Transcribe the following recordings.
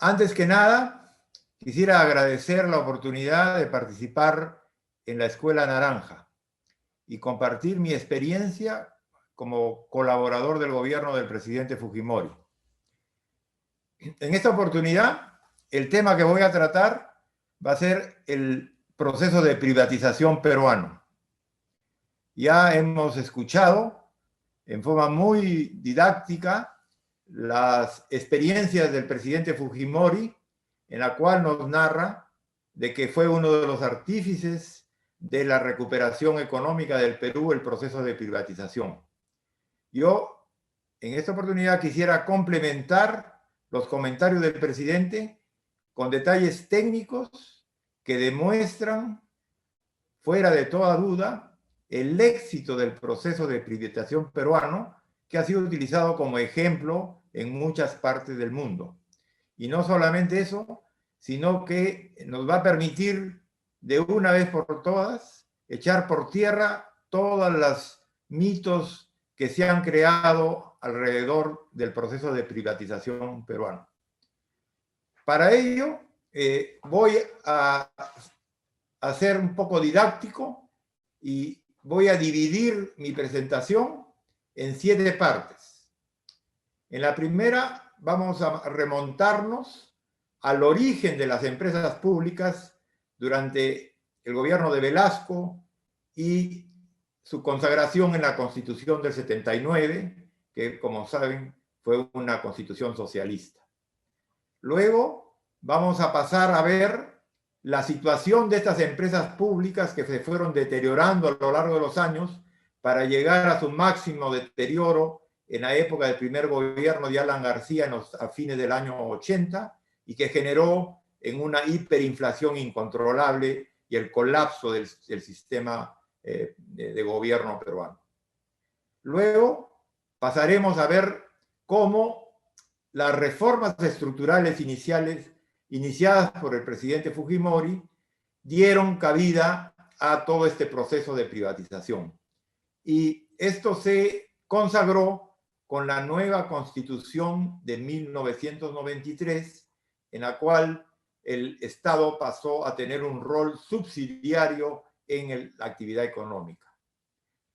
Antes que nada, quisiera agradecer la oportunidad de participar en la Escuela Naranja y compartir mi experiencia como colaborador del gobierno del presidente Fujimori. En esta oportunidad, el tema que voy a tratar va a ser el proceso de privatización peruano. Ya hemos escuchado en forma muy didáctica las experiencias del presidente Fujimori, en la cual nos narra de que fue uno de los artífices de la recuperación económica del Perú, el proceso de privatización. Yo, en esta oportunidad, quisiera complementar los comentarios del presidente con detalles técnicos que demuestran, fuera de toda duda, el éxito del proceso de privatización peruano, que ha sido utilizado como ejemplo en muchas partes del mundo. Y no solamente eso, sino que nos va a permitir de una vez por todas echar por tierra todos los mitos que se han creado alrededor del proceso de privatización peruano. Para ello, voy a ser un poco didáctico y voy a dividir mi presentación en 7 partes. En la primera vamos a remontarnos al origen de las empresas públicas durante el gobierno de Velasco y su consagración en la Constitución del 79, que, como saben, fue una constitución socialista. Luego vamos a pasar a ver la situación de estas empresas públicas que se fueron deteriorando a lo largo de los años para llegar a su máximo deterioro en la época del primer gobierno de Alan García a fines del año 80 y que generó en una hiperinflación incontrolable y el colapso del sistema de gobierno peruano. Luego pasaremos a ver cómo las reformas estructurales iniciadas por el presidente Fujimori dieron cabida a todo este proceso de privatización. Y esto se consagró con la nueva Constitución de 1993, en la cual el Estado pasó a tener un rol subsidiario en la actividad económica.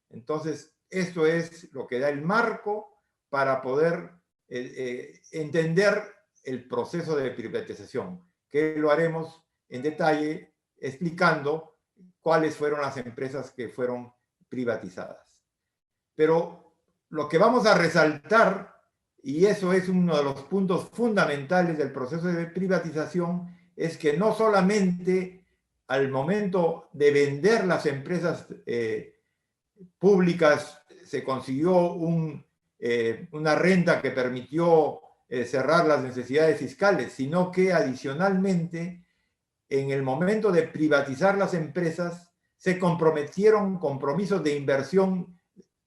Entonces, esto es lo que da el marco para poder entender el proceso de privatización, que lo haremos en detalle explicando cuáles fueron las empresas que fueron privatizadas. Pero lo que vamos a resaltar, y eso es uno de los puntos fundamentales del proceso de privatización, es que no solamente al momento de vender las empresas públicas se consiguió una renta que permitió cerrar las necesidades fiscales, sino que adicionalmente, en el momento de privatizar las empresas, se comprometieron compromisos de inversión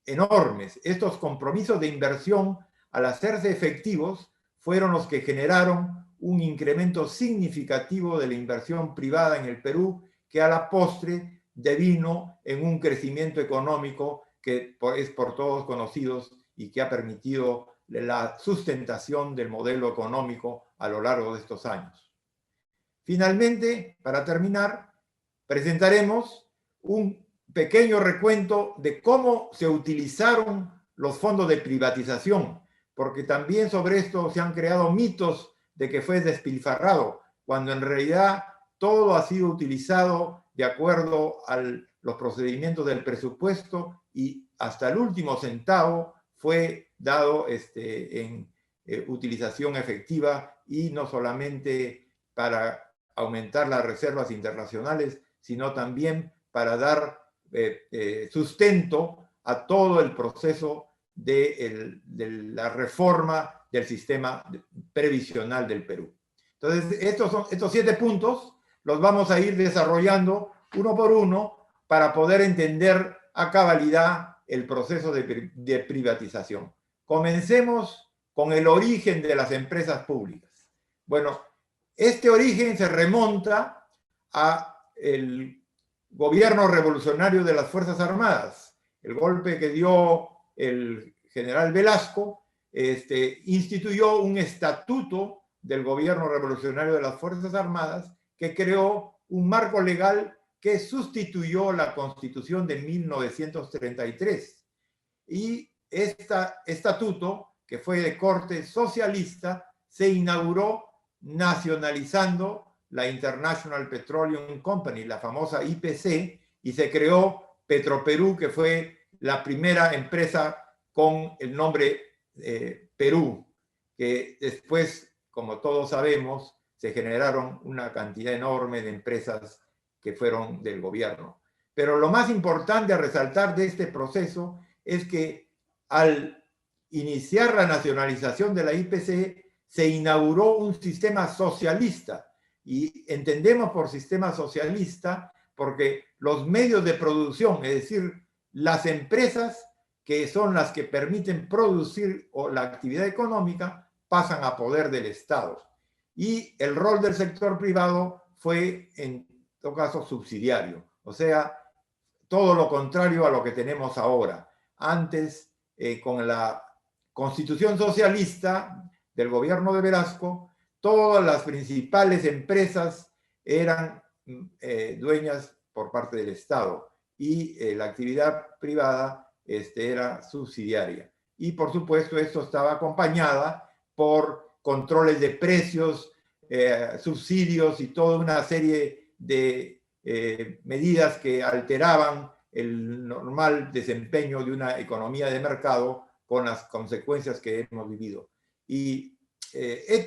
enormes. Estos compromisos de inversión, al hacerse efectivos, fueron los que generaron un incremento significativo de la inversión privada en el Perú, que a la postre devino en un crecimiento económico que es por todos conocidos y que ha permitido la sustentación del modelo económico a lo largo de estos años. Finalmente, para terminar, presentaremos un pequeño recuento de cómo se utilizaron los fondos de privatización, porque también sobre esto se han creado mitos de que fue despilfarrado, cuando en realidad todo ha sido utilizado de acuerdo a los procedimientos del presupuesto y hasta el último centavo fue dado en utilización efectiva y no solamente para aumentar las reservas internacionales, sino también para dar sustento a todo el proceso de la reforma del sistema previsional del Perú. Entonces, estos 7 puntos los vamos a ir desarrollando uno por uno para poder entender a cabalidad el proceso de privatización. Comencemos con el origen de las empresas públicas. Bueno, este origen se remonta al gobierno revolucionario de las Fuerzas Armadas. El golpe que dio el general Velasco instituyó un estatuto del gobierno revolucionario de las Fuerzas Armadas, que creó un marco legal que sustituyó la Constitución de 1933. Y este estatuto, que fue de corte socialista, se inauguró nacionalizando la International Petroleum Company, la famosa IPC, y se creó Petroperú, que fue la primera empresa con el nombre Perú, que después, como todos sabemos, se generaron una cantidad enorme de empresas que fueron del gobierno. Pero lo más importante a resaltar de este proceso es que al iniciar la nacionalización de la IPC, se inauguró un sistema socialista. Y entendemos por sistema socialista porque los medios de producción, es decir, las empresas que son las que permiten producir la actividad económica, pasan a poder del Estado. Y el rol del sector privado fue, en todo caso, subsidiario. O sea, todo lo contrario a lo que tenemos ahora. Antes, con la Constitución socialista del gobierno de Velasco, todas las principales empresas eran dueñas por parte del Estado y la actividad privada era subsidiaria. Y por supuesto esto estaba acompañada por controles de precios, subsidios y toda una serie de medidas que alteraban el normal desempeño de una economía de mercado con las consecuencias que hemos vivido. Y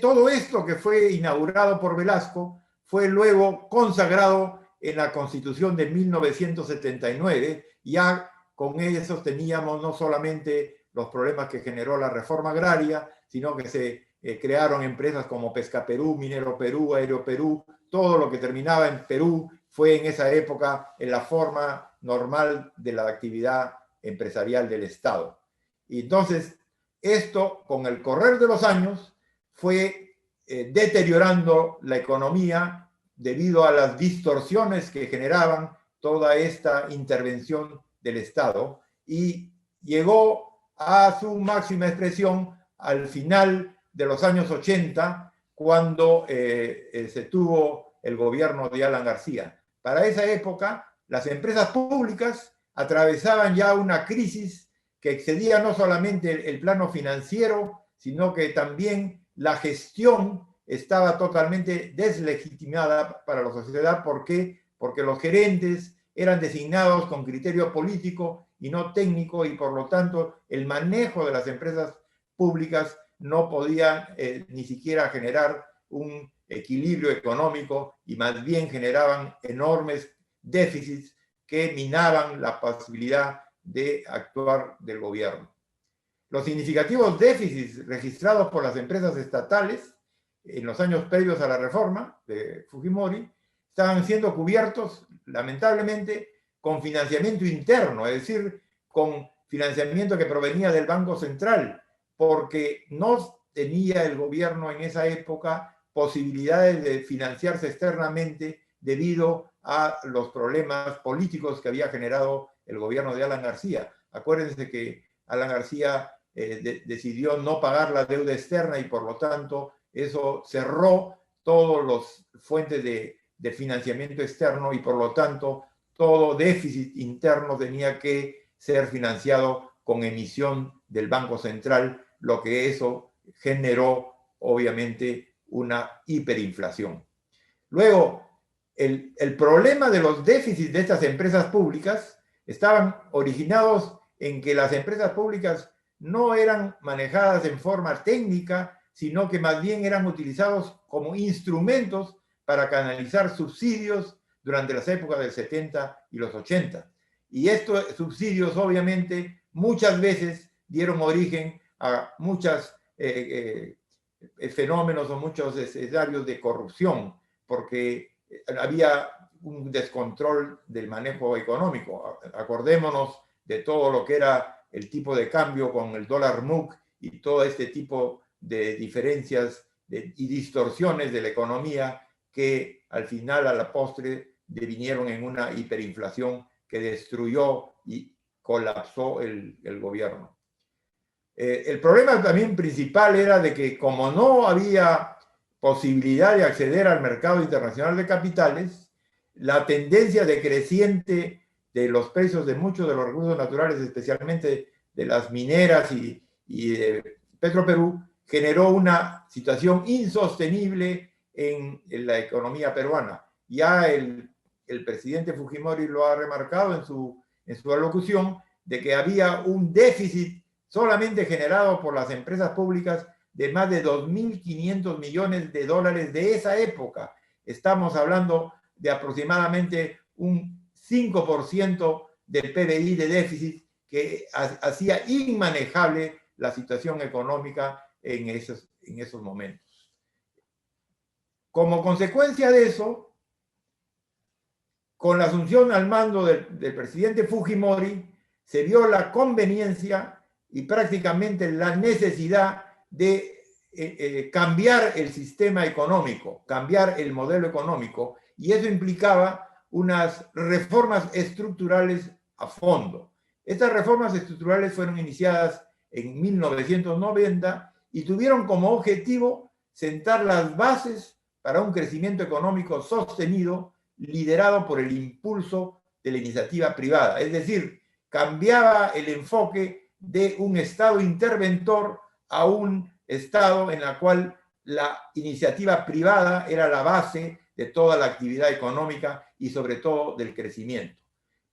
todo esto que fue inaugurado por Velasco fue luego consagrado en la Constitución de 1979. Ya con eso teníamos no solamente los problemas que generó la reforma agraria, sino que se crearon empresas como Pescaperú, Minero Perú, Aéreo Perú, todo lo que terminaba en Perú fue en esa época en la forma normal de la actividad empresarial del Estado. Y entonces, esto con el correr de los años fue deteriorando la economía debido a las distorsiones que generaban toda esta intervención del Estado y llegó a su máxima expresión al final de los años 80, cuando se tuvo el gobierno de Alan García. Para esa época, las empresas públicas atravesaban ya una crisis que excedía no solamente el plano financiero, sino que también la gestión estaba totalmente deslegitimada para la sociedad. ¿Por qué? Porque los gerentes eran designados con criterio político y no técnico, y por lo tanto el manejo de las empresas públicas no podía ni siquiera generar un equilibrio económico, y más bien generaban enormes déficits que minaban la posibilidad de actuar del gobierno. Los significativos déficits registrados por las empresas estatales en los años previos a la reforma de Fujimori estaban siendo cubiertos, lamentablemente, con financiamiento interno, es decir, con financiamiento que provenía del Banco Central, porque no tenía el gobierno en esa época posibilidades de financiarse externamente debido a los problemas políticos que había generado el gobierno de Alan García. Acuérdense que Alan García decidió no pagar la deuda externa y por lo tanto eso cerró todas las fuentes de financiamiento externo, y por lo tanto todo déficit interno tenía que ser financiado con emisión del Banco Central, lo que eso generó obviamente una hiperinflación. Luego, el problema de los déficits de estas empresas públicas estaban originados en que las empresas públicas no eran manejadas en forma técnica, sino que más bien eran utilizados como instrumentos para canalizar subsidios durante las épocas del 70 y los 80. Y estos subsidios, obviamente, muchas veces dieron origen a muchos fenómenos o muchos escenarios de corrupción, porque había un descontrol del manejo económico. Acordémonos de todo lo que era el tipo de cambio con el dólar MUC y todo este tipo de diferencias y distorsiones de la economía que al final, a la postre, devinieron en una hiperinflación que destruyó y colapsó el gobierno. El problema también principal era de que como no había posibilidad de acceder al mercado internacional de capitales, la tendencia decreciente de los precios de muchos de los recursos naturales, especialmente de las mineras y de Petroperú, generó una situación insostenible en la economía peruana. Ya el presidente Fujimori lo ha remarcado en su alocución, de que había un déficit solamente generado por las empresas públicas de más de 2.500 millones de dólares de esa época. Estamos hablando de aproximadamente un 5% del PBI de déficit que hacía inmanejable la situación económica en esos momentos. Como consecuencia de eso, con la asunción al mando del presidente Fujimori, se vio la conveniencia y prácticamente la necesidad de cambiar el sistema económico, cambiar el modelo económico, y eso implicaba unas reformas estructurales a fondo. Estas reformas estructurales fueron iniciadas en 1990 y tuvieron como objetivo sentar las bases para un crecimiento económico sostenido liderado por el impulso de la iniciativa privada. Es decir, cambiaba el enfoque de un Estado interventor a un Estado en el cual la iniciativa privada era la base de toda la actividad económica y sobre todo del crecimiento.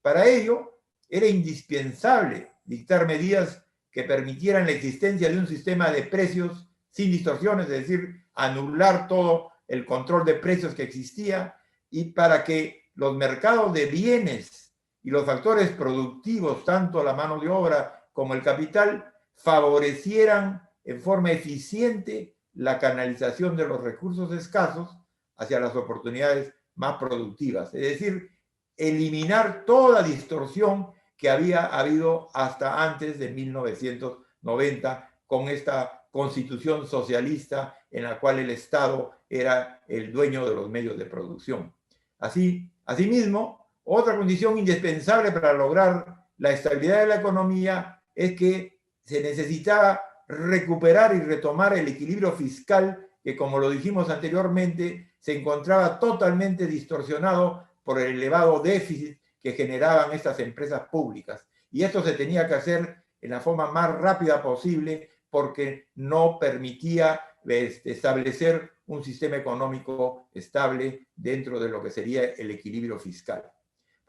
Para ello, era indispensable dictar medidas que permitieran la existencia de un sistema de precios sin distorsiones, es decir, anular todo el control de precios que existía, y para que los mercados de bienes y los factores productivos, tanto la mano de obra como el capital, favorecieran en forma eficiente la canalización de los recursos escasos hacia las oportunidades más productivas. Es decir, eliminar toda distorsión que había habido hasta antes de 1990 con esta constitución socialista en la cual el Estado era el dueño de los medios de producción. Asimismo, otra condición indispensable para lograr la estabilidad de la economía es que se necesitaba recuperar y retomar el equilibrio fiscal que, como lo dijimos anteriormente, se encontraba totalmente distorsionado por el elevado déficit que generaban estas empresas públicas. Y esto se tenía que hacer en la forma más rápida posible porque no permitía establecer un sistema económico estable dentro de lo que sería el equilibrio fiscal.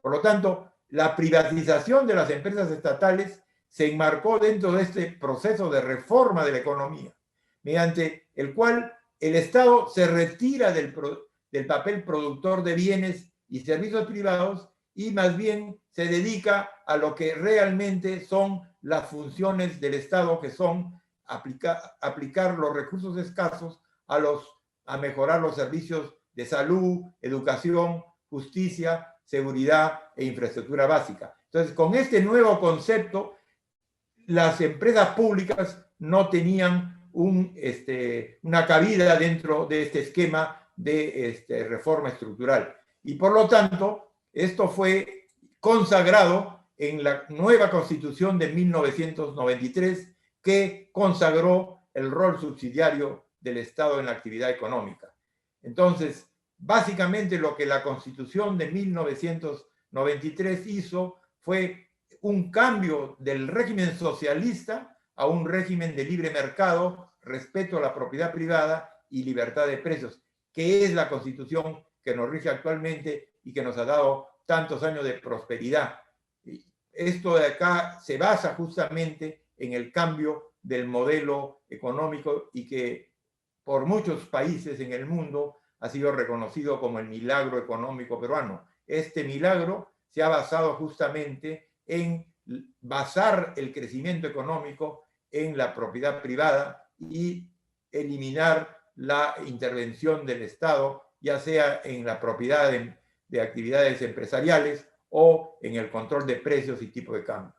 Por lo tanto, la privatización de las empresas estatales se enmarcó dentro de este proceso de reforma de la economía, mediante el cual el Estado se retira del papel productor de bienes y servicios privados y más bien se dedica a lo que realmente son las funciones del Estado, que son aplicar los recursos escasos a mejorar los servicios de salud, educación, justicia, seguridad e infraestructura básica. Entonces, con este nuevo concepto, las empresas públicas no tenían una cabida dentro de este esquema de reforma estructural. Y por lo tanto, esto fue consagrado en la nueva Constitución de 1993, que consagró el rol subsidiario del Estado en la actividad económica. Entonces, básicamente lo que la Constitución de 1993 hizo fue un cambio del régimen socialista a un régimen de libre mercado, respeto a la propiedad privada y libertad de precios, que es la Constitución que nos rige actualmente y que nos ha dado tantos años de prosperidad. Esto de acá se basa justamente en el cambio del modelo económico y que por muchos países en el mundo ha sido reconocido como el milagro económico peruano. Este milagro se ha basado justamente en basar el crecimiento económico en la propiedad privada y eliminar la intervención del Estado, ya sea en la propiedad de actividades empresariales o en el control de precios y tipo de cambio.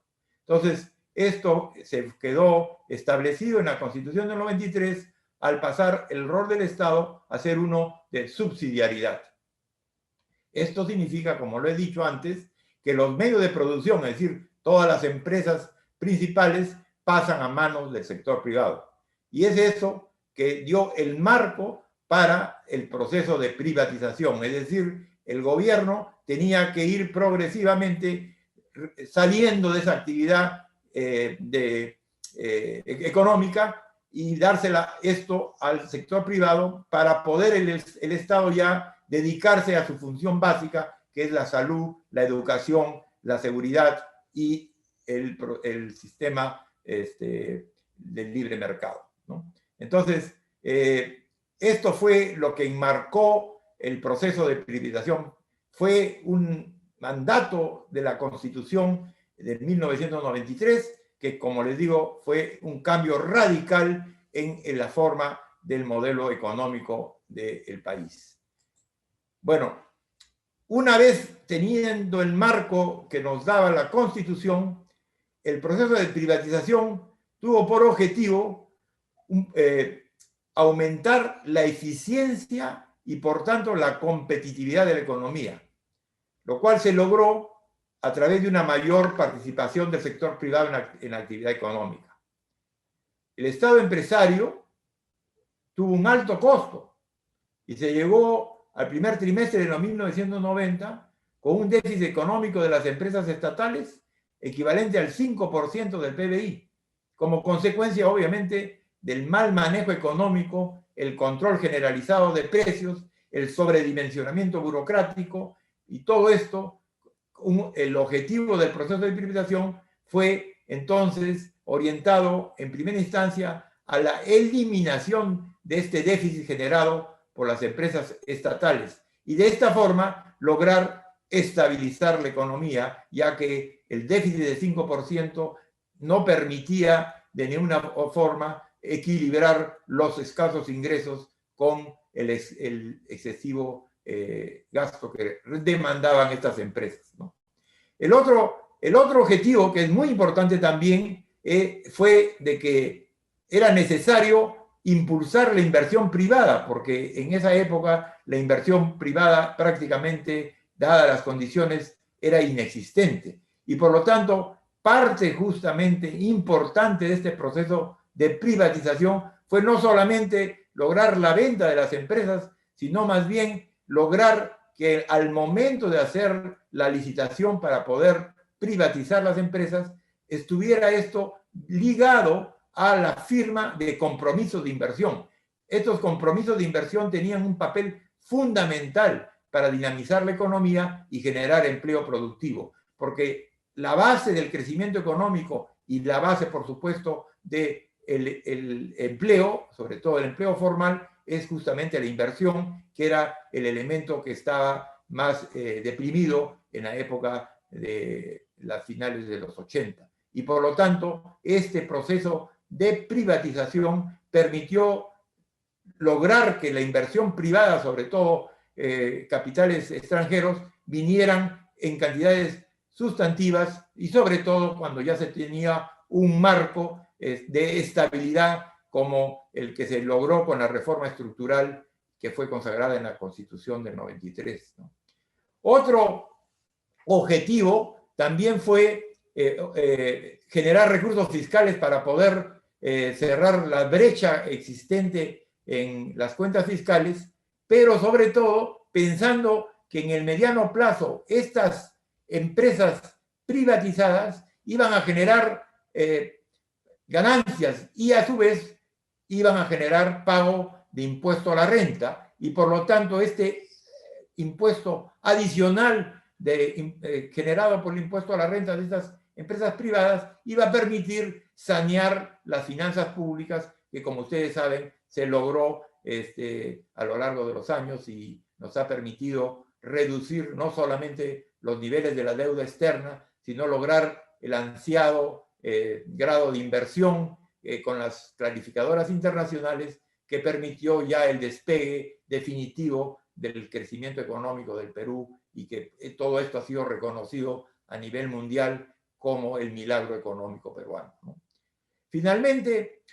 Entonces, esto se quedó establecido en la Constitución del 93 al pasar el rol del Estado a ser uno de subsidiariedad. Esto significa, como lo he dicho antes, que los medios de producción, es decir, todas las empresas principales, pasan a manos del sector privado. Y es eso que dio el marco para el proceso de privatización. Es decir, el gobierno tenía que ir progresivamente saliendo de esa actividad económica y dársela esto al sector privado para poder el Estado ya dedicarse a su función básica, que es la salud, la educación, la seguridad y el sistema del libre mercado, ¿no? Entonces, esto fue lo que enmarcó el proceso de privatización. Fue un mandato de la Constitución de 1993 que, como les digo, fue un cambio radical en la forma del modelo económico del país. Bueno, una vez teniendo el marco que nos daba la Constitución, el proceso de privatización tuvo por objetivo aumentar la eficiencia y, por tanto, la competitividad de la economía, lo cual se logró a través de una mayor participación del sector privado en la actividad económica. El Estado empresario tuvo un alto costo y se llegó al primer trimestre de los 1990 con un déficit económico de las empresas estatales equivalente al 5% del PBI, como consecuencia, obviamente, del mal manejo económico, el control generalizado de precios, el sobredimensionamiento burocrático, y todo esto, el objetivo del proceso de privatización fue entonces orientado en primera instancia a la eliminación de este déficit generado por las empresas estatales y de esta forma lograr estabilizar la economía, ya que el déficit de 5% no permitía de ninguna forma equilibrar los escasos ingresos con el excesivo gasto que demandaban estas empresas, ¿no? El otro objetivo, que es muy importante también, fue de que era necesario impulsar la inversión privada, porque en esa época la inversión privada prácticamente, dadas las condiciones, era inexistente. Y por lo tanto, parte justamente importante de este proceso de privatización fue no solamente lograr la venta de las empresas, sino más bien lograr que al momento de hacer la licitación para poder privatizar las empresas, estuviera esto ligado a la firma de compromisos de inversión. Estos compromisos de inversión tenían un papel fundamental para dinamizar la economía y generar empleo productivo, porque la base del crecimiento económico y la base, por supuesto, del empleo, sobre todo el empleo formal, es justamente la inversión, que era el elemento que estaba más deprimido en la época de las finales de los 80. Y por lo tanto, este proceso de privatización permitió lograr que la inversión privada, sobre todo capitales extranjeros, vinieran en cantidades sustantivas y sobre todo cuando ya se tenía un marco de estabilidad como el que se logró con la reforma estructural que fue consagrada en la Constitución del 93, ¿no? Otro objetivo también fue generar recursos fiscales para poder cerrar la brecha existente en las cuentas fiscales, pero sobre todo pensando que en el mediano plazo estas empresas privatizadas iban a generar ganancias y a su vez iban a generar pago de impuesto a la renta, y por lo tanto este impuesto adicional generado por el impuesto a la renta de estas empresas privadas iba a permitir sanear las finanzas públicas, que como ustedes saben se logró a lo largo de los años y nos ha permitido reducir no solamente los niveles de la deuda externa, sino lograr el ansiado grado de inversión con las clarificadoras internacionales, que permitió ya el despegue definitivo del crecimiento económico del Perú, y que todo esto ha sido reconocido a nivel mundial como el milagro económico peruano, ¿no? Finalmente,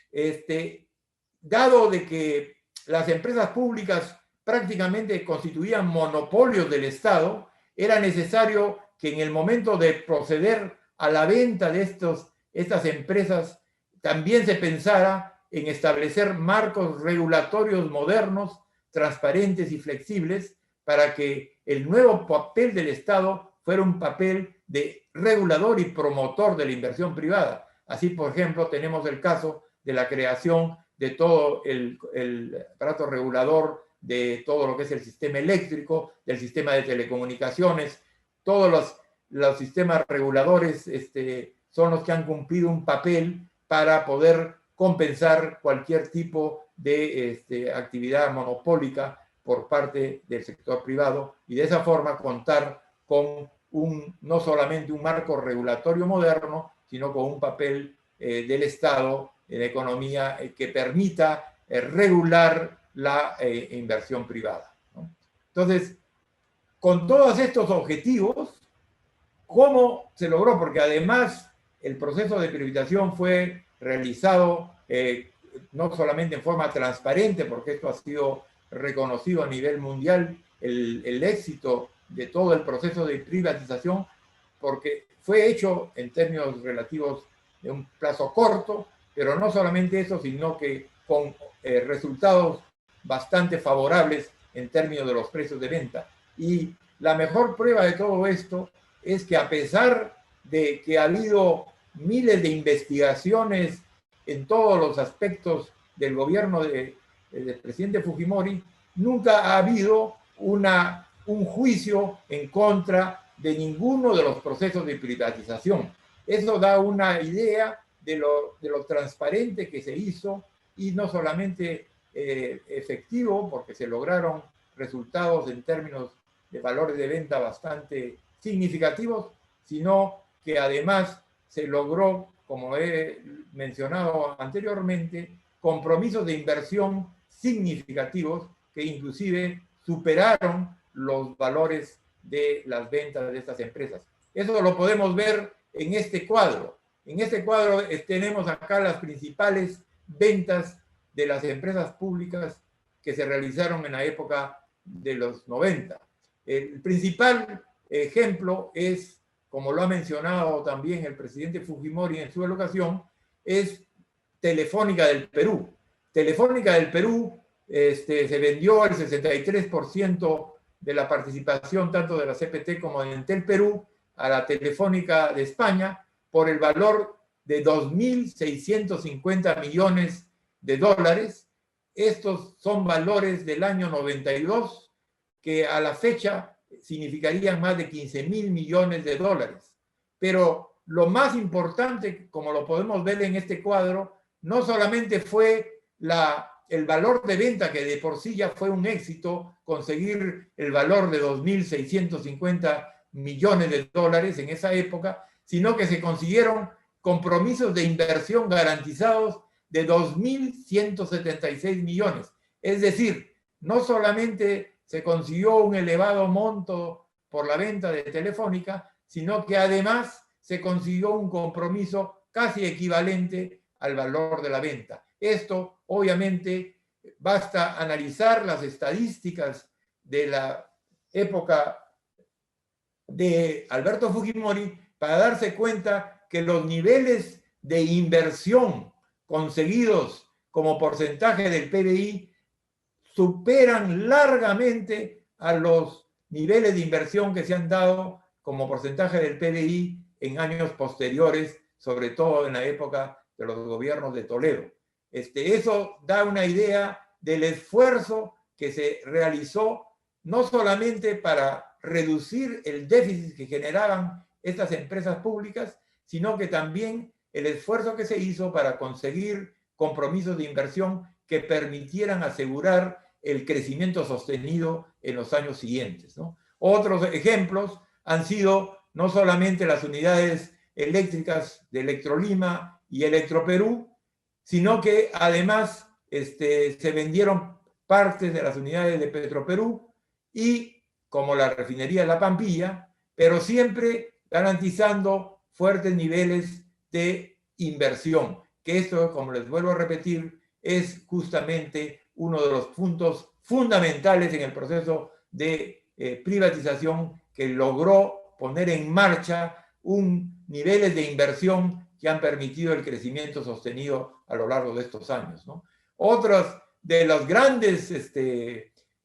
dado de que las empresas públicas prácticamente constituían monopolios del Estado, era necesario que en el momento de proceder a la venta de estas empresas también se pensara en establecer marcos regulatorios modernos transparentes y flexibles para que el nuevo papel del Estado fuera un papel de regulador y promotor de la inversión privada. Así, por ejemplo, tenemos el caso de la creación de todo el aparato regulador de todo lo que es el sistema eléctrico, del sistema de telecomunicaciones. Todos los sistemas reguladores son los que han cumplido un papel para poder compensar cualquier tipo de actividad monopólica por parte del sector privado y de esa forma contar con no solamente un marco regulatorio moderno, sino con un papel del Estado en la economía que permita regular la inversión privada, ¿no? Entonces, con todos estos objetivos, ¿cómo se logró? Porque además el proceso de privatización fue realizado no solamente en forma transparente, porque esto ha sido reconocido a nivel mundial, el éxito de todo el proceso de privatización, porque fue hecho en términos relativos de un plazo corto, pero no solamente eso, sino que con resultados bastante favorables en términos de los precios de venta. Y la mejor prueba de todo esto es que a pesar de que ha habido miles de investigaciones en todos los aspectos del gobierno del presidente Fujimori, nunca ha habido un juicio en contra de ninguno de los procesos de privatización. Eso da una idea de lo transparente que se hizo y no solamente efectivo, porque se lograron resultados en términos de valores de venta bastante significativos, sino que además se logró, como he mencionado anteriormente, compromisos de inversión significativos que inclusive superaron los valores de las ventas de estas empresas. Eso lo podemos ver en este cuadro. En este cuadro tenemos acá las principales ventas de las empresas públicas que se realizaron en la época de los 90. El principal ejemplo es, como lo ha mencionado también el presidente Fujimori en su ocasión, es Telefónica del Perú. Telefónica del Perú se vendió el 63% de la participación tanto de la CPT como de Entel Perú a la Telefónica de España por el valor de 2.650 millones de dólares. Estos son valores del año 92 que a la fecha significarían más de 15.000 millones de dólares. Pero lo más importante, como lo podemos ver en este cuadro, no solamente fue el valor de venta, que de por sí ya fue un éxito conseguir el valor de 2.650 millones de dólares en esa época, sino que se consiguieron compromisos de inversión garantizados de 2.176 millones. Es decir, no solamente se consiguió un elevado monto por la venta de Telefónica, sino que además se consiguió un compromiso casi equivalente al valor de la venta. Esto, obviamente, basta analizar las estadísticas de la época de Alberto Fujimori para darse cuenta que los niveles de inversión conseguidos como porcentaje del PBI superan largamente a los niveles de inversión que se han dado como porcentaje del PBI en años posteriores, sobre todo en la época de los gobiernos de Toledo. Eso da una idea del esfuerzo que se realizó no solamente para reducir el déficit que generaban estas empresas públicas, sino que también el esfuerzo que se hizo para conseguir compromisos de inversión que permitieran asegurar el crecimiento sostenido en los años siguientes, ¿no? Otros ejemplos han sido no solamente las unidades eléctricas de Electrolima y Electroperú, sino que además se vendieron partes de las unidades de Petroperú y como la refinería de La Pampilla, pero siempre garantizando fuertes niveles de inversión, que esto, como les vuelvo a repetir, es justamente uno de los puntos fundamentales en el proceso de privatización que logró poner en marcha niveles de inversión que han permitido el crecimiento sostenido a lo largo de estos años, ¿no? Otros de los grandes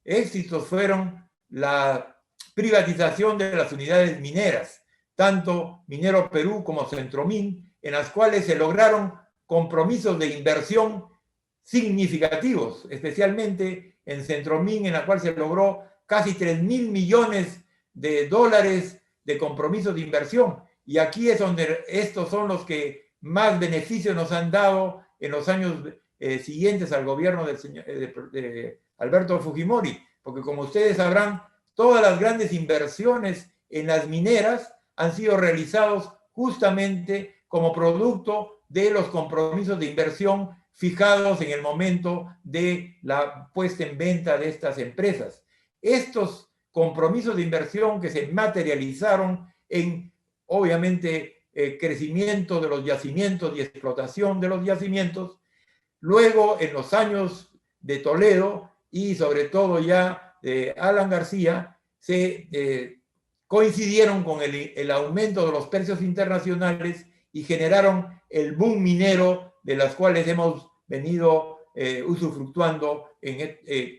éxitos fueron la privatización de las unidades mineras, tanto Minero Perú como Centromin, en las cuales se lograron compromisos de inversión significativos, especialmente en Centromin, en la cual se logró casi 3.000 millones de dólares de compromisos de inversión. Y aquí es donde estos son los que más beneficios nos han dado en los años siguientes al gobierno del señor, de Alberto Fujimori, porque como ustedes sabrán, todas las grandes inversiones en las mineras han sido realizados justamente como producto de los compromisos de inversión fijados en el momento de la puesta en venta de estas empresas. Estos compromisos de inversión que se materializaron en, obviamente, crecimiento de los yacimientos y explotación de los yacimientos, luego en los años de Toledo y sobre todo ya de Alan García, se coincidieron con el aumento de los precios internacionales y generaron el boom minero de las cuales hemos venido usufructuando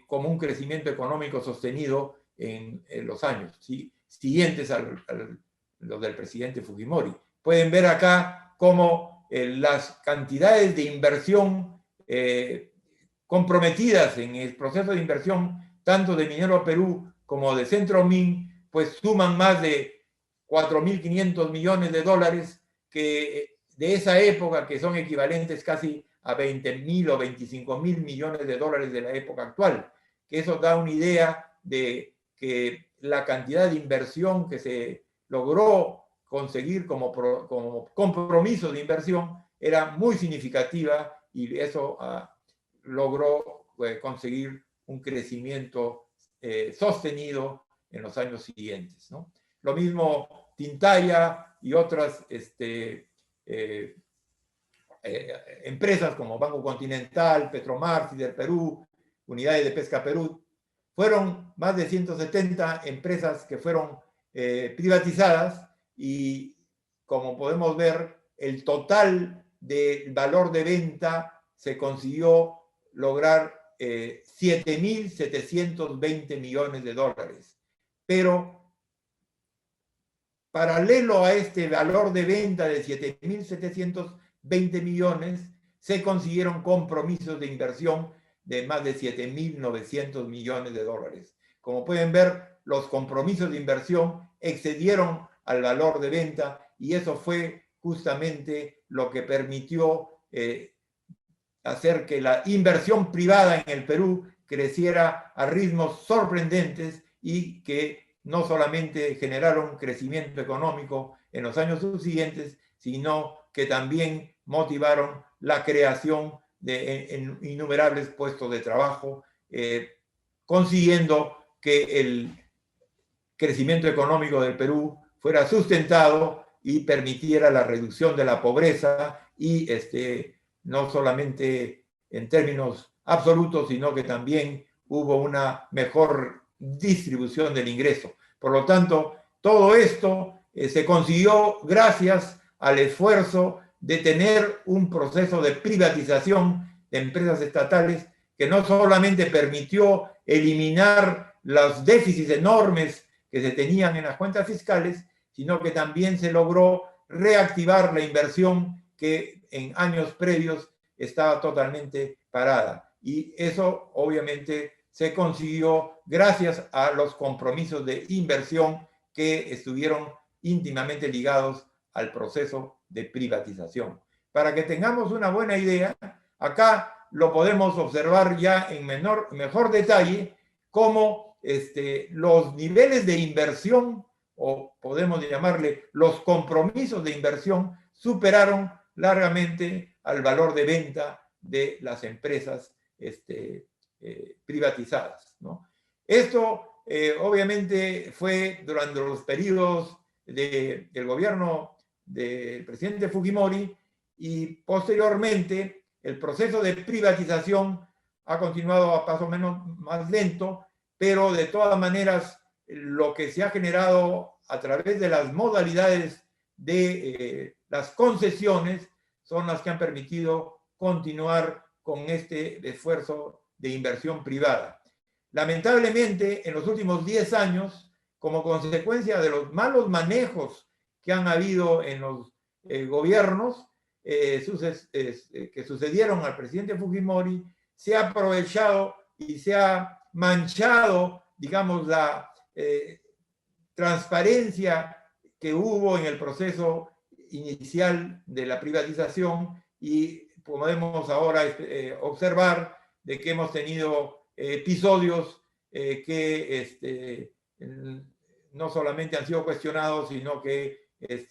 como un crecimiento económico sostenido en los años siguientes a los del presidente Fujimori. Pueden ver acá cómo las cantidades de inversión comprometidas en el proceso de inversión, tanto de Minero Perú como de Centromin, pues suman más de 4.500 millones de dólares que de esa época, que son equivalentes casi a 20.000 o 25.000 millones de dólares de la época actual. Que eso da una idea de que la cantidad de inversión que se logró conseguir como compromiso de inversión era muy significativa y eso logró conseguir un crecimiento sostenido en los años siguientes, ¿no? Lo mismo Tintaya y otras empresas como Banco Continental, Petromar, Sider Perú, Unidades de Pesca Perú, fueron más de 170 empresas que fueron privatizadas y, como podemos ver, el total del valor de venta se consiguió lograr 7.720 millones de dólares. Pero paralelo a este valor de venta de 7.720 millones, se consiguieron compromisos de inversión de más de 7.900 millones de dólares. Como pueden ver, los compromisos de inversión excedieron al valor de venta y eso fue justamente lo que permitió hacer que la inversión privada en el Perú creciera a ritmos sorprendentes y que no solamente generaron crecimiento económico en los años subsiguientes, sino que también motivaron la creación de innumerables puestos de trabajo, consiguiendo que el crecimiento económico del Perú fuera sustentado y permitiera la reducción de la pobreza y no solamente en términos absolutos, sino que también hubo una mejor distribución del ingreso. Por lo tanto, todo esto se consiguió gracias al esfuerzo de tener un proceso de privatización de empresas estatales que no solamente permitió eliminar los déficits enormes que se tenían en las cuentas fiscales, sino que también se logró reactivar la inversión que en años previos estaba totalmente parada. Y eso obviamente se consiguió gracias a los compromisos de inversión que estuvieron íntimamente ligados al proceso de privatización. Para que tengamos una buena idea, acá lo podemos observar ya en mejor detalle, cómo los niveles de inversión, o podemos llamarle los compromisos de inversión, superaron largamente al valor de venta de las empresas privatizadas, ¿no? Esto obviamente fue durante los periodos del gobierno del presidente Fujimori y posteriormente el proceso de privatización ha continuado a paso más lento, pero de todas maneras lo que se ha generado a través de las modalidades de las concesiones son las que han permitido continuar con este esfuerzo de inversión privada. lamentablemente, en los últimos 10 años, como consecuencia de los malos manejos que han habido en los gobiernos que sucedieron al presidente Fujimori, se ha aprovechado y se ha manchado, digamos, la transparencia que hubo en el proceso inicial de la privatización, y podemos ahora observar de que hemos tenido episodios que no solamente han sido cuestionados, sino que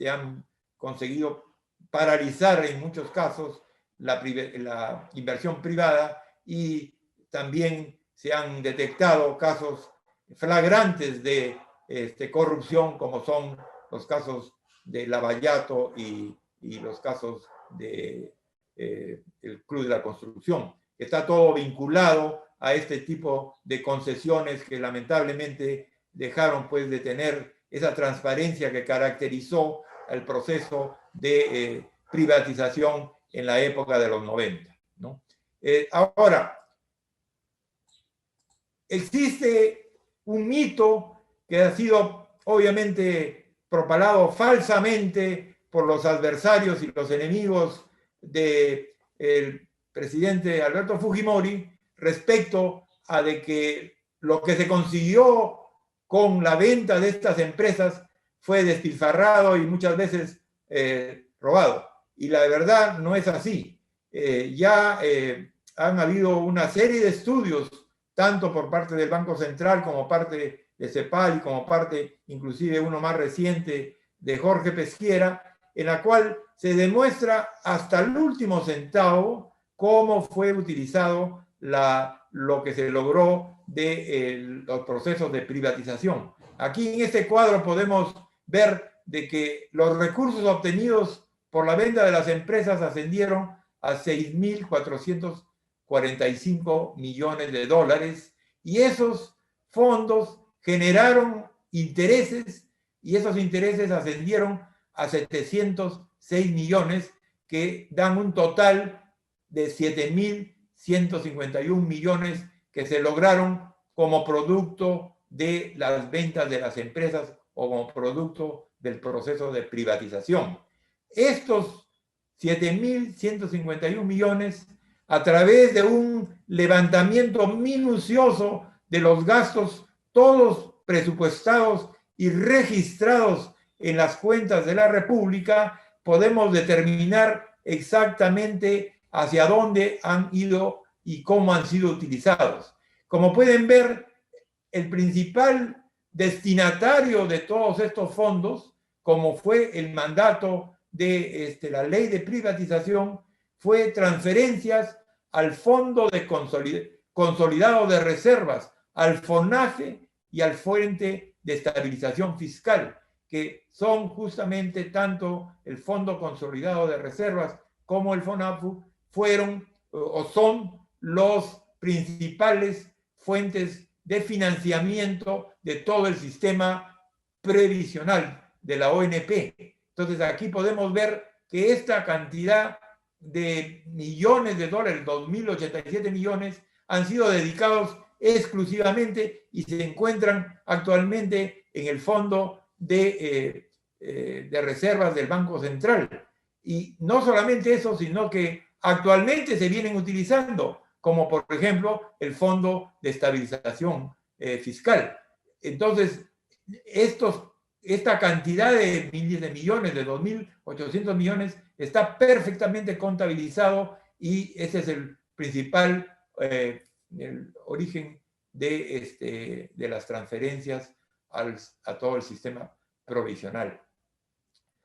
han conseguido paralizar en muchos casos la inversión privada, y también se han detectado casos flagrantes de corrupción, como son los casos de Lavallato y los casos de el Club de la Construcción. Está todo vinculado a este tipo de concesiones que lamentablemente dejaron pues de tener esa transparencia que caracterizó el proceso de privatización en la época de los 90, ¿no? Ahora, existe un mito que ha sido obviamente propalado falsamente por los adversarios y los enemigos del presidente Alberto Fujimori respecto a de que lo que se consiguió con la venta de estas empresas fue despilfarrado y muchas veces robado. Y la verdad no es así. Han habido una serie de estudios, tanto por parte del Banco Central como parte de CEPAL y como parte, inclusive uno más reciente, de Jorge Pesquera, en la cual se demuestra hasta el último centavo cómo fue utilizado lo que se logró de los procesos de privatización. Aquí en este cuadro podemos ver de que los recursos obtenidos por la venta de las empresas ascendieron a 6.445 millones de dólares, y esos fondos generaron intereses, y esos intereses ascendieron a 706 millones, que dan un total de 7.151 millones que se lograron como producto de las ventas de las empresas o como producto del proceso de privatización. Estos 7.151 millones, a través de un levantamiento minucioso de los gastos, todos presupuestados y registrados en las cuentas de la República, podemos determinar exactamente hacia dónde han ido y cómo han sido utilizados. Como pueden ver, el principal destinatario de todos estos fondos, como fue el mandato de la ley de privatización, fue transferencias al Fondo de Consolidado de Reservas, al FONAFE y al Fuente de Estabilización Fiscal, que son justamente tanto el Fondo Consolidado de Reservas como el FONAFU fueron o son los principales fuentes de financiamiento de todo el sistema previsional de la ONP. Entonces aquí podemos ver que esta cantidad de millones de dólares, 2.087 millones, han sido dedicados exclusivamente y se encuentran actualmente en el Fondo de Reservas del Banco Central. Y no solamente eso, sino que actualmente se vienen utilizando, como por ejemplo el Fondo de Estabilización Fiscal. Entonces, esta cantidad de miles de millones, de 2.800 millones, está perfectamente contabilizado, y ese es el principal el origen de las transferencias a todo el sistema provisional.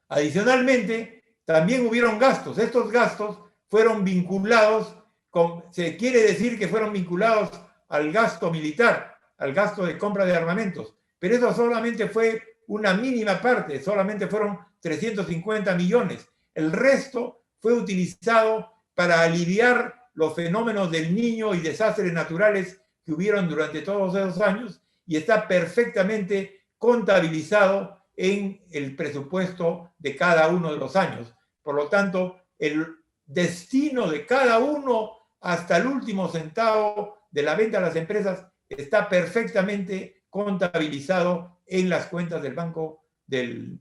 Adicionalmente, también hubieron gastos. Estos gastos fueron vinculados, se quiere decir que fueron vinculados al gasto militar, al gasto de compra de armamentos, pero eso solamente fue una mínima parte, solamente fueron 350 millones. El resto fue utilizado para aliviar los fenómenos del Niño y desastres naturales que hubieron durante todos esos años, y está perfectamente contabilizado en el presupuesto de cada uno de los años. Por lo tanto, el destino de cada uno hasta el último centavo de la venta a las empresas está perfectamente contabilizado en las cuentas del Banco del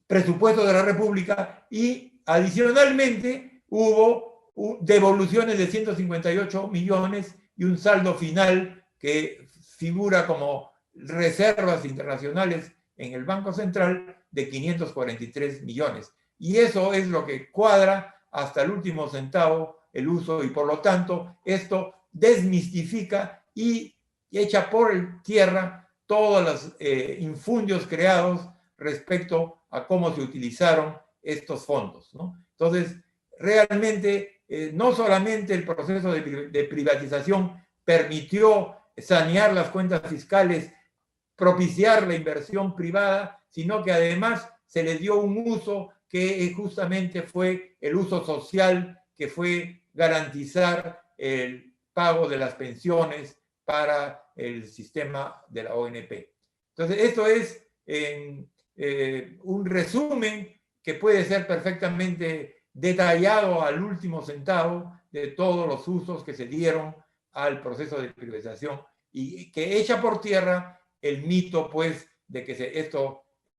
presupuesto de la República, y adicionalmente hubo devoluciones de 158 millones y un saldo final que figura como reservas internacionales en el Banco Central de 543 millones. Y eso es lo que cuadra hasta el último centavo el uso, y por lo tanto esto desmistifica y echa por tierra todos los infundios creados respecto a cómo se utilizaron estos fondos, ¿no? Entonces, realmente, no solamente el proceso de privatización permitió sanear las cuentas fiscales, propiciar la inversión privada, sino que además se le dio un uso que justamente fue el uso social, que fue garantizar el pago de las pensiones para el sistema de la ONP. Entonces, esto es un resumen que puede ser perfectamente detallado al último centavo de todos los usos que se dieron al proceso de privatización, y que echa por tierra el mito, pues, de que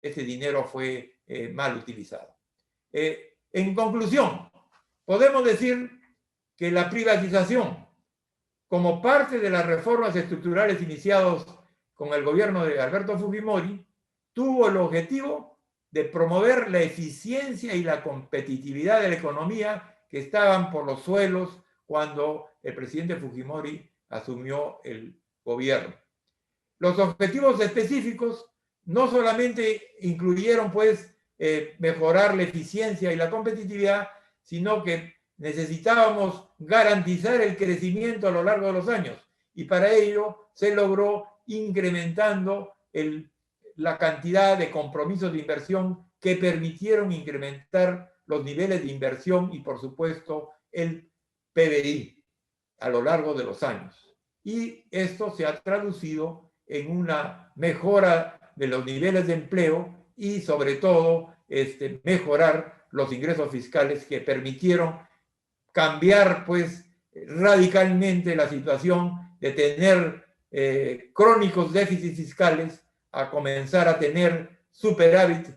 ese dinero fue mal utilizado. En conclusión, podemos decir que la privatización, como parte de las reformas estructurales iniciadas con el gobierno de Alberto Fujimori, tuvo el objetivo de promover la eficiencia y la competitividad de la economía, que estaban por los suelos cuando el presidente Fujimori asumió el gobierno. Los objetivos específicos no solamente incluyeron, pues, mejorar la eficiencia y la competitividad, sino que necesitábamos garantizar el crecimiento a lo largo de los años, y para ello se logró incrementando la cantidad de compromisos de inversión que permitieron incrementar los niveles de inversión y, por supuesto, el PBI a lo largo de los años. Y esto se ha traducido en una mejora de los niveles de empleo y, sobre todo, mejorar los ingresos fiscales, que permitieron cambiar, pues, radicalmente la situación de tener crónicos déficits fiscales a comenzar a tener superávit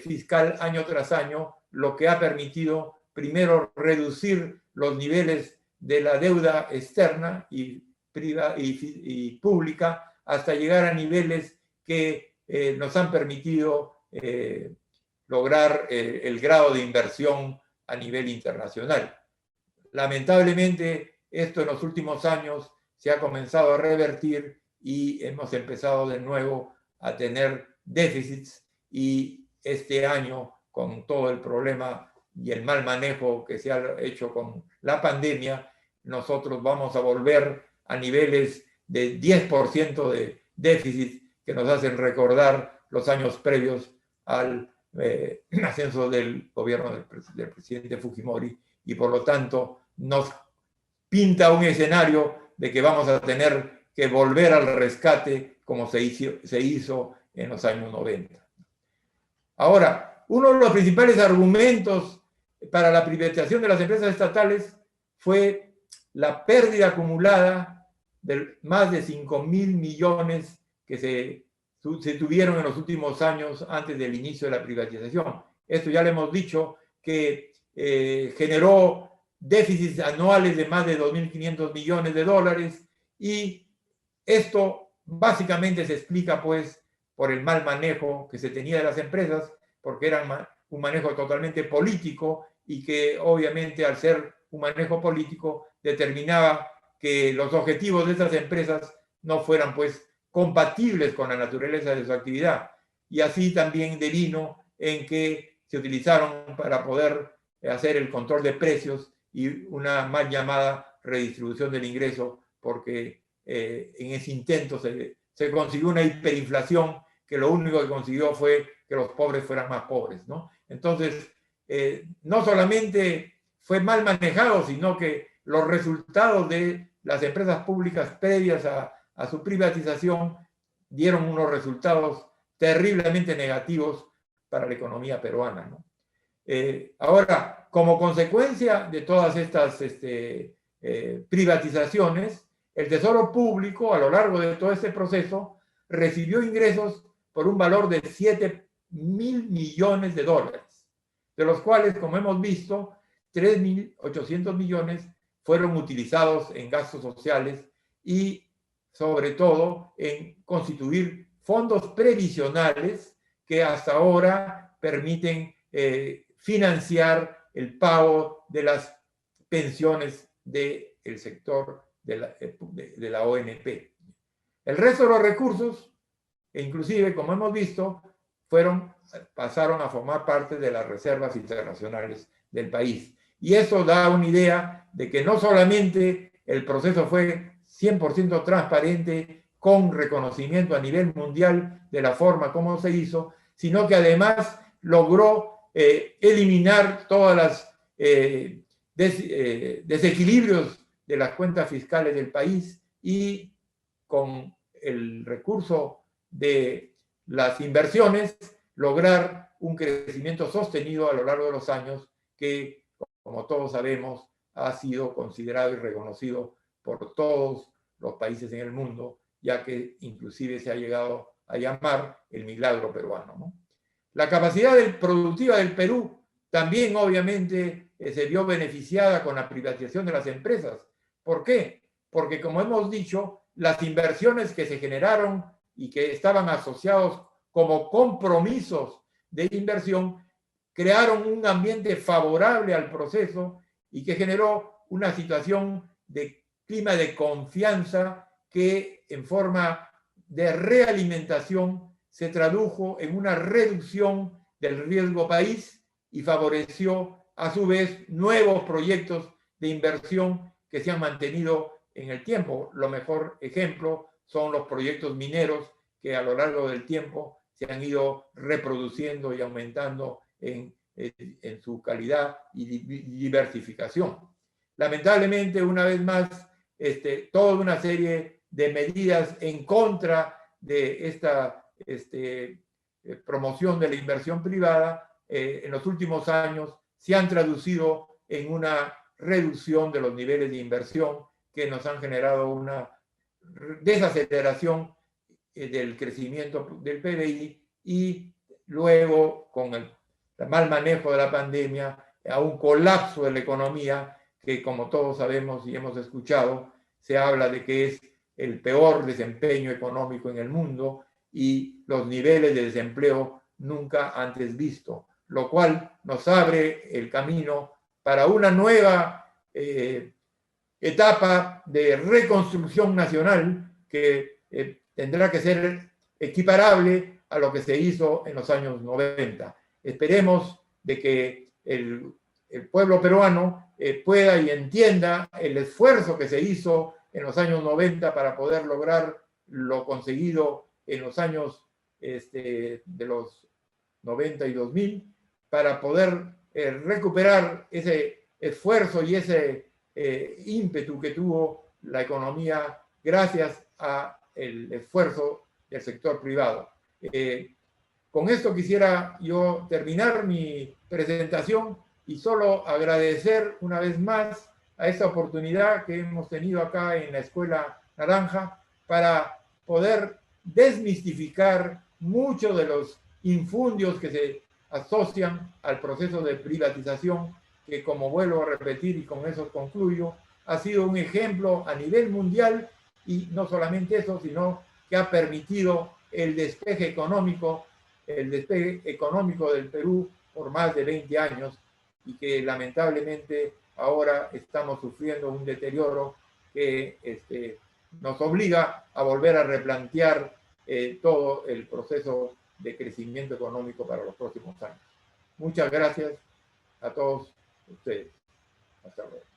fiscal año tras año, lo que ha permitido primero reducir los niveles de la deuda externa y pública, hasta llegar a niveles que nos han permitido lograr el grado de inversión a nivel internacional. Lamentablemente, esto en los últimos años se ha comenzado a revertir y hemos empezado de nuevo a tener déficits, y este año, con todo el problema y el mal manejo que se ha hecho con la pandemia, nosotros vamos a volver a niveles de 10% de déficit, que nos hacen recordar los años previos al ascenso del gobierno del presidente Fujimori, y por lo tanto nos pinta un escenario de que vamos a tener que volver al rescate como se hizo en los años 90. Ahora, uno de los principales argumentos para la privatización de las empresas estatales fue la pérdida acumulada de más de 5.000 millones que se tuvieron en los últimos años antes del inicio de la privatización. Esto ya le hemos dicho, que generó déficits anuales de más de 2.500 millones de dólares, y esto básicamente se explica, pues, por el mal manejo que se tenía de las empresas, porque era un manejo totalmente político, y que obviamente, al ser un manejo político, determinaba que los objetivos de estas empresas no fueran, pues, compatibles con la naturaleza de su actividad. Y así también devino en que se utilizaron para poder hacer el control de precios y una mal llamada redistribución del ingreso, porque en ese intento se consiguió una hiperinflación que lo único que consiguió fue que los pobres fueran más pobres, ¿no? Entonces, no solamente fue mal manejado, sino que los resultados de las empresas públicas previas a su privatización dieron unos resultados terriblemente negativos para la economía peruana, ¿no? Ahora, como consecuencia de todas estas privatizaciones, el Tesoro Público, a lo largo de todo este proceso, recibió ingresos por un valor de 7.000 millones de dólares, de los cuales, como hemos visto, 3.800 millones fueron utilizados en gastos sociales y, sobre todo, en constituir fondos previsionales que hasta ahora permiten financiar el pago de las pensiones del sector de la ONP. El resto de los recursos, inclusive, como hemos visto, pasaron a formar parte de las reservas internacionales del país. Y eso da una idea de que no solamente el proceso fue 100% transparente, con reconocimiento a nivel mundial de la forma como se hizo, sino que además logró eliminar todas las desequilibrios de las cuentas fiscales del país y con el recurso de las inversiones lograr un crecimiento sostenido a lo largo de los años que, como todos sabemos, ha sido considerado y reconocido por todos los países en el mundo, ya que inclusive se ha llegado a llamar el milagro peruano, ¿no? La capacidad productiva del Perú también obviamente se vio beneficiada con la privatización de las empresas. ¿Por qué? Porque, como hemos dicho, las inversiones que se generaron y que estaban asociados como compromisos de inversión crearon un ambiente favorable al proceso y que generó una situación de clima de confianza que, en forma de realimentación, se tradujo en una reducción del riesgo país y favoreció a su vez nuevos proyectos de inversión que se han mantenido en el tiempo. Lo mejor ejemplo son los proyectos mineros que a lo largo del tiempo se han ido reproduciendo y aumentando en su calidad y diversificación. Lamentablemente, una vez más, toda una serie de medidas en contra de esta promoción de la inversión privada en los últimos años se han traducido en una reducción de los niveles de inversión que nos han generado una desaceleración del crecimiento del PBI y luego, con el mal manejo de la pandemia, a un colapso de la economía que, como todos sabemos y hemos escuchado, se habla de que es el peor desempeño económico en el mundo y los niveles de desempleo nunca antes visto, lo cual nos abre el camino para una nueva etapa de reconstrucción nacional que tendrá que ser equiparable a lo que se hizo en los años 90. Esperemos de que el pueblo peruano pueda y entienda el esfuerzo que se hizo en los años 90 para poder lograr lo conseguido en los años de los 90 y 2000, para poder recuperar ese esfuerzo y ese ímpetu que tuvo la economía gracias al esfuerzo del sector privado. Con esto quisiera yo terminar mi presentación y solo agradecer una vez más a esta oportunidad que hemos tenido acá en la Escuela Naranja para poder desmistificar muchos de los infundios que se asocian al proceso de privatización, que, como vuelvo a repetir y con eso concluyo, ha sido un ejemplo a nivel mundial y no solamente eso, sino que ha permitido el despegue económico del Perú por más de 20 años y que lamentablemente ahora estamos sufriendo un deterioro que nos obliga a volver a replantear todo el proceso de crecimiento económico para los próximos años. Muchas gracias a todos ustedes. Hasta luego.